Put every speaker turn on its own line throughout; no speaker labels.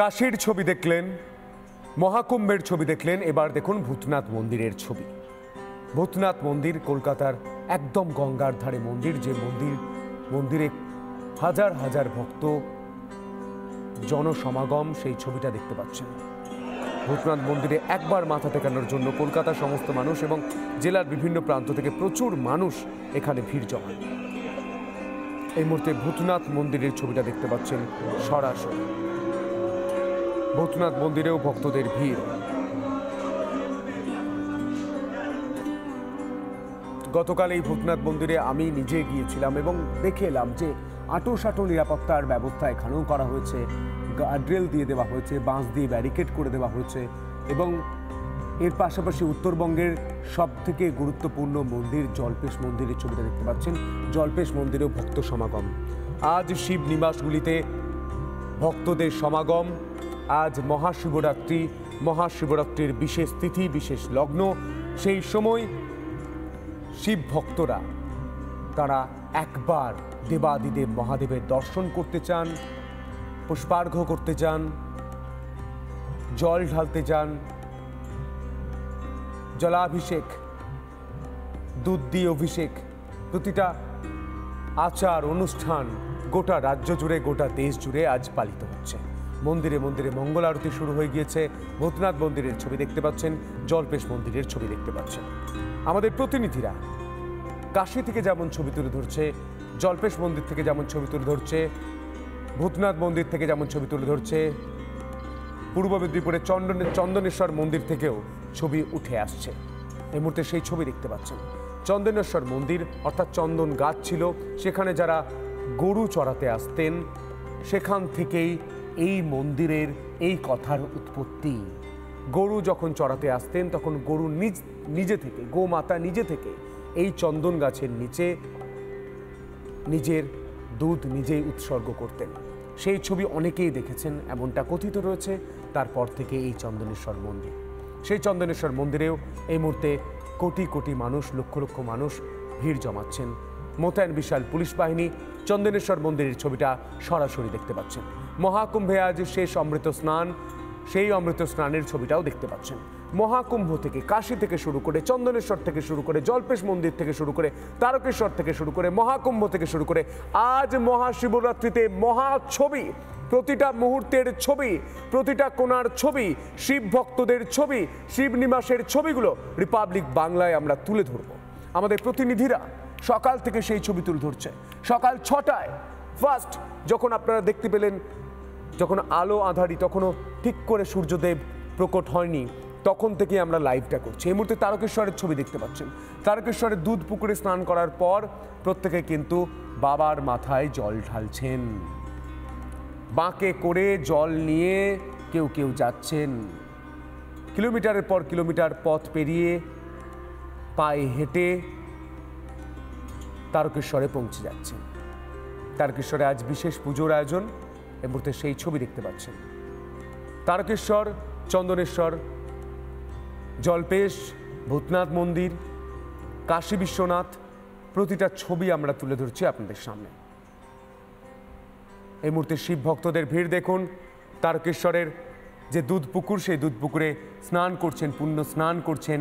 কাশীর ছবি দেখলেন, মহাকুম্ভের ছবি দেখলেন, এবার দেখুন ভূতনাথ মন্দিরের ছবি। ভূতনাথ মন্দির কলকাতার একদম গঙ্গার ধারে মন্দির, যে মন্দিরে হাজার হাজার ভক্ত জনসমাগম, সেই ছবিটা দেখতে পাচ্ছেন। ভূতনাথ মন্দিরে একবার মাথা টেকানোর জন্য কলকাতার সমস্ত মানুষ এবং জেলার বিভিন্ন প্রান্ত থেকে প্রচুর মানুষ এখানে ভিড় জমান। এই মুহূর্তে ভূতনাথ মন্দিরের ছবিটা দেখতে পাচ্ছেন সরাসরি। ভূতনাথ মন্দিরেও ভক্তদের ভিড়। গতকাল এই ভূতনাথ মন্দিরে আমি নিজে গিয়েছিলাম এবং দেখে এলাম যে আঁটোসাঁটো নিরাপত্তার ব্যবস্থা এখানেও করা হয়েছে। গার্ডরেল দিয়ে দেওয়া হয়েছে, বাঁশ দিয়ে ব্যারিকেড করে দেওয়া হয়েছে এবং এর পাশাপাশি উত্তরবঙ্গের সব থেকে গুরুত্বপূর্ণ মন্দির জল্পেশ মন্দিরের ছবিটা দেখতে পাচ্ছেন। জল্পেশ মন্দিরেও ভক্ত সমাগম। আজ শিব নিবাসগুলিতে ভক্তদের সমাগম। আজ মহাশিবরাত্রি, মহাশিবরাত্রির বিশেষ তিথি, বিশেষ লগ্ন। সেই সময় শিব ভক্তরা তারা একবার দেবাদিদেব মহাদেবের দর্শন করতে চান, পুষ্পার্ঘ্য করতে চান, জল ঢালতে চান, জলাভিষেক, দুধ দিয়ে অভিষেক, প্রতিটা আচার অনুষ্ঠান গোটা রাজ্য জুড়ে, গোটা দেশ জুড়ে আজ পালিত হচ্ছে। মন্দিরে মন্দিরে মঙ্গল আরতি শুরু হয়ে গিয়েছে। ভূতনাথ মন্দিরের ছবি দেখতে পাচ্ছেন, জল্পেশ মন্দিরের ছবি দেখতে পাচ্ছেন। আমাদের প্রতিনিধিরা কাশী থেকে যেমন ছবি তুলে ধরছে, জল্পেশ মন্দির থেকে যেমন ছবি তুলে ধরছে, ভূতনাথ মন্দির থেকে যেমন ছবি তুলে ধরছে, পূর্ব মেদিনীপুরের চন্দনেশ্বর মন্দির থেকেও ছবি উঠে আসছে। এই মুহূর্তে সেই ছবি দেখতে পাচ্ছেন। চন্দনেশ্বর মন্দির অর্থাৎ চন্দন গাছ ছিল, সেখানে যারা গরু চড়াতে আসতেন, সেখান থেকেই এই মন্দিরের এই কথার উৎপত্তি। গরু যখন চড়াতে আসতেন তখন গরু নিজে থেকে, গোমাতা নিজে থেকে এই চন্দন গাছের নিচে নিজের দুধ নিজেই উৎসর্গ করতেন। সেই ছবি অনেকেই দেখেছেন, এমনটা কথিত রয়েছে। তারপর থেকে এই চন্দনেশ্বর মন্দির, সেই চন্দনেশ্বর মন্দিরেও এই মুহূর্তে কোটি কোটি মানুষ, লক্ষ লক্ষ মানুষ ভিড় জমাচ্ছেন। মোতায়েন বিশাল পুলিশ বাহিনী। চন্দনেশ্বর মন্দিরের ছবিটা সরাসরি দেখতে পাচ্ছেন। মহাকুম্ভে আজ শেষ অমৃত স্নান, সেই অমৃত স্নানের ছবিটাও দেখতে পাচ্ছেন। মহাকুম্ভ থেকে, কাশী থেকে শুরু করে, চন্দনেশ্বর থেকে শুরু করে, জল্পেশ মন্দির থেকে শুরু করে, তারকেশ্বর থেকে শুরু করে, মহাকুম্ভ থেকে শুরু করে আজ মহাশিবরাত্রিতে মহা ছবি, প্রতিটা মুহূর্তের ছবি, প্রতিটা কোণার ছবি, শিব ভক্তদের ছবি, শিব নিবাসের ছবিগুলো রিপাবলিক বাংলায় আমরা তুলে ধরব। আমাদের প্রতিনিধিরা সকাল থেকে সেই ছবি তুলে ধরছে। সকাল 6টায় ফার্স্ট যখন আপনারা দেখতে পেলেন, যখন আলো আঁধারি, তখনও ঠিক করে সূর্যদেব প্রকট হয়নি, তখন থেকে আমরা লাইভটা করছি। এই মুহূর্তে তারকেশ্বরের ছবি দেখতে পাচ্ছেন। তারকেশ্বরের দুধ পুকুরে স্নান করার পর প্রত্যেকে কিন্তু বাবার মাথায় জল ঢালছেন। বাঁকে করে জল নিয়ে কেউ কেউ যাচ্ছেন, কিলোমিটারের পর কিলোমিটার পথ পেরিয়ে পায়ে হেঁটে তারকেশ্বরে পৌঁছে যাচ্ছেন। তারকেশ্বরে আজ বিশেষ পুজোর আয়োজন। এই মুহূর্তে সেই ছবি দেখতে পাচ্ছেন। তারকেশ্বর, চন্দনেশ্বর, জল্পেশ, ভূতনাথ মন্দির, কাশী বিশ্বনাথ, প্রতিটা ছবি আমরা তুলে ধরছি আপনাদের সামনে। এই মুহূর্তে শিব ভক্তদের ভিড় দেখুন। তারকেশ্বরের যে দুধ পুকুর, সেই দুধ পুকুরে স্নান করছেন, পুণ্য স্নান করছেন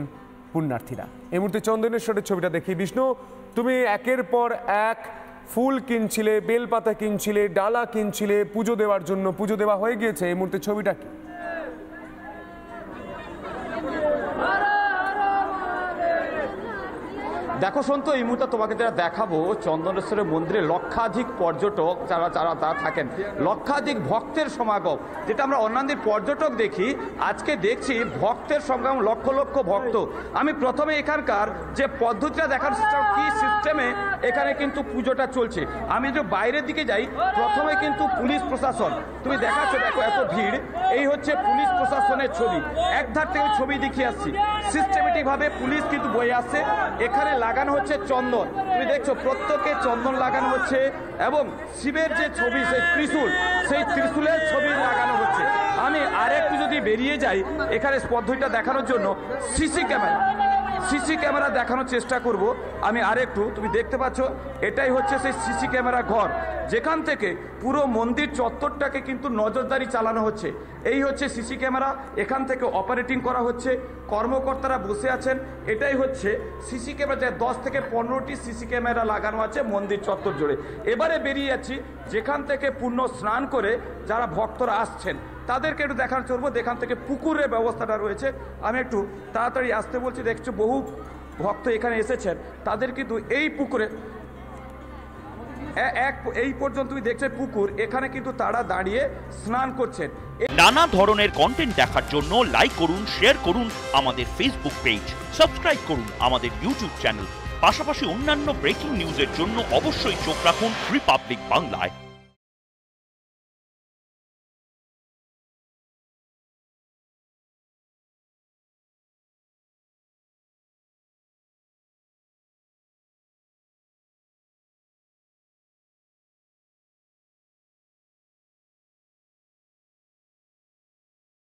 পুণ্যার্থীরা। এই মুহূর্তে চন্দনেশ্বরের ছবিটা দেখি। বিষ্ণু, তুমি একের পর এক ফুল কিনছিলে, বেলপাতা কিনছিলে, ডালা কিনছিলে পুজো দেওয়ার জন্য, পুজো দেওয়া হয়ে গিয়েছে। এই মুহূর্তে ছবিটা কি?
দেখো সন্ত, এই মুহূর্তে তোমাকে যারা দেখাবো, চন্দনেশ্বরের মন্দিরে লক্ষাধিক পর্যটক যারা থাকেন, লক্ষাধিক ভক্তের সমাগম, যেটা আমরা অন্যান্য পর্যটক দেখি, আজকে দেখছি ভক্তের সমাগম, লক্ষ লক্ষ ভক্ত। আমি প্রথমে এখানকার যে পদ্ধতিটা দেখার কি সিস্টেমে এখানে কিন্তু পুজোটা চলছে। আমি যে বাইরের দিকে যাই, প্রথমে কিন্তু পুলিশ প্রশাসন, তুমি দেখাচ্ছ, দেখো এত ভিড়, এই হচ্ছে পুলিশ প্রশাসনের ছবি। একধার থেকে ছবি দেখিয়ে আসছি, সিস্টেমেটিকভাবে পুলিশ কিন্তু বয়ে আসছে। এখানে লাগানো হচ্ছে চন্দন, তুমি দেখছো প্রত্যেকে চন্দন লাগানো হচ্ছে এবং শিবের যে ছবি, সেই ত্রিশূল, সেই ত্রিশূলের ছবি লাগানো হচ্ছে। আমি আরেকটু যদি বেরিয়ে যাই, এখানে পদ্ধতিটা দেখানোর জন্য সিসি ক্যামেরা, সিসি ক্যামেরা দেখানোর চেষ্টা করব আমি আরেকটু। তুমি দেখতে পাচ্ছ এটাই হচ্ছে সেই সিসি ক্যামেরা ঘর, যেখান থেকে পুরো মন্দির চত্বরটাকে কিন্তু নজরদারি চালানো হচ্ছে। এই হচ্ছে সিসি ক্যামেরা, এখান থেকে অপারেটিং করা হচ্ছে, কর্মকর্তারা বসে আছেন। এটাই হচ্ছে সিসি ক্যামেরা, 10 থেকে 15টি সিসি ক্যামেরা লাগানো আছে মন্দির চত্বর জুড়ে। এবারে বেরিয়ে যাচ্ছি যেখান থেকে পুণ্য স্নান করে যারা ভক্তরা আসছেন তাদেরকে একটু দেখার চলবো। এখান থেকে পুকুরের ব্যবস্থাটা রয়েছে, আমি একটু তাড়াতাড়ি আসতে বলছি। দেখছো বহু ভক্ত এখানে এসেছেন, তাদের কিন্তু এই পুকুরে এই পর্যন্ত তুমি দেখছো পুকুর, এখানে কিন্তু তারা দাঁড়িয়ে স্নান করছেন।
নানা ধরনের কন্টেন্ট দেখার জন্য লাইক করুন, শেয়ার করুন আমাদের ফেসবুক পেজ, সাবস্ক্রাইব করুন আমাদের ইউটিউব চ্যানেল। পাশাপাশি অন্যান্য ব্রেকিং নিউজের জন্য অবশ্যই চোখ রাখুন রিপাবলিক বাংলায়।